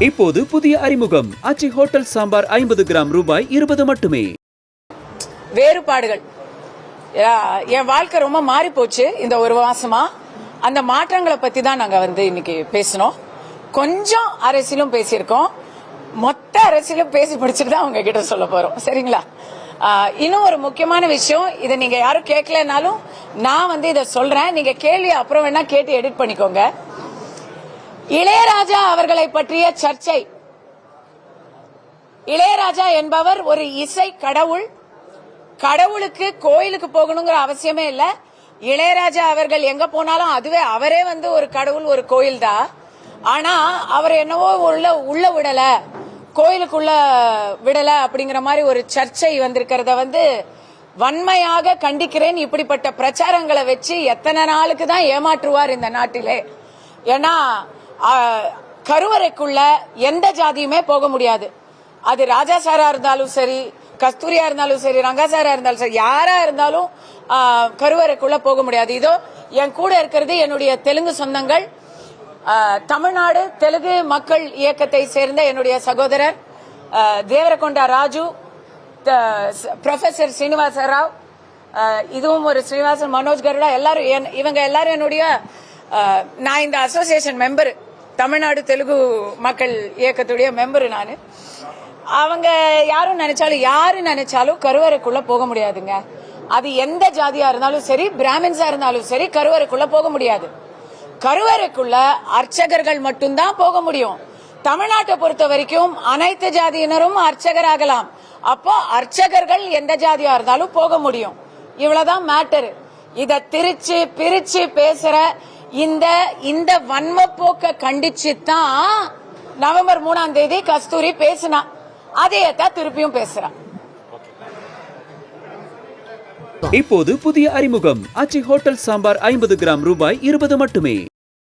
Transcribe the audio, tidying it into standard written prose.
இப்போது புதிய அறிமுகம் ஆச்சி ஹோட்டல் சாம்பார் 50 கிராம் ரூபாய் 20 மட்டுமே. வேறுபாடுகள் என் வாழ்க்கை ரொம்ப மாறி போச்சு இந்த ஒரு மாசமா. அந்த மாற்றங்களை பத்தி தான் நாங்க இன்னைக்கு பேசணும். கொஞ்சம் அரசியலும் பேசியிருக்கோம், மொத்த அரசியலும் பேசி முடிச்சுட்டு தான் அவங்க கிட்ட சொல்ல போறோம். சரிங்களா? இன்னும் ஒரு முக்கியமான விஷயம், இதை நீங்க யாரும் கேட்கலனாலும் நான் இதை சொல்றேன். நீங்க கேள்வி அப்புறம் வேணா கேட்டு எடிட் பண்ணிக்கோங்க. இளையராஜா அவர்களை பற்றிய சர்ச்சை. இளையராஜா என்பவர் ஒரு இசை கடவுள். கடவுளுக்கு கோயிலுக்கு போகணுங்கிற அவசியமே இல்ல. இளையராஜா அவர்கள் எங்க போனாலும் அதுவே அவரே ஒரு கடவுள், ஒரு கோயில் தான். ஆனா அவர் என்னவோ உள்ள விடல, கோயிலுக்குள்ள விடல அப்படிங்கிற மாதிரி ஒரு சர்ச்சை வந்திருக்கிறத வன்மையாக கண்டிக்கிறேன். இப்படிப்பட்ட பிரச்சாரங்களை வச்சு எத்தனை நாளுக்கு தான் ஏமாற்றுவார் இந்த நாட்டிலே? ஏன்னா கருவறைக்குள்ள எந்த ஜாதியுமே போக முடியாது. அது ராஜா சாரா இருந்தாலும் சரி, கஸ்தூரியா இருந்தாலும் சரி, ரங்கா சாரா இருந்தாலும் சரி, யாரா இருந்தாலும் கருவறைக்குள்ள போக முடியாது. இதோ என் கூட இருக்கிறது என்னுடைய தெலுங்கு சொந்தங்கள், தமிழ்நாடு தெலுங்கு மக்கள் இயக்கத்தை சேர்ந்த என்னுடைய சகோதரர் தேவரகொண்டா ராஜு, ப்ரொஃபசர் ஸ்ரீனிவாச ராவ், இதுவும் ஒரு ஸ்ரீனிவாசன், மனோஜ் கருடா, எல்லாரும் இவங்க எல்லாரும் என்னுடைய, நான் இந்த அசோசியேஷன் மெம்பர், தமிழ்நாடு தெலுங்கு மக்கள் இயக்கத்துடைய மெம்பர் நான். அவங்க யாரு நினைச்சாலும் கருவறைக்குள்ள போக முடியாதுங்க. அது எந்த ஜாதியா இருந்தாலும் சரி, பிராமின்ஸா இருந்தாலும் சரி, கருவறைக்குள்ள போக முடியாது. கருவறைக்குள்ள அர்ச்சகர்கள் மட்டும்தான் போக முடியும். தமிழ்நாட்டை பொறுத்த வரைக்கும் அனைத்து ஜாதியினரும் அர்ச்சகராகலாம். அப்போ அர்ச்சகர்கள் எந்த ஜாதியா இருந்தாலும் போக முடியும். இவ்வளவுதான் மேட்டர். இத பிரிச்சு பேசுற இந்த வன்ம போக்க கண்டிச்சு தான் நவம்பர் 3ஆம் தேதி கஸ்தூரி பேசினா. அதையத்தான் திருப்பியும் பேசுறான். இப்போது புதிய அறிமுகம் ஆச்சி ஹோட்டல் சாம்பார் 50 கிராம் ரூபாய் 20 மட்டுமே.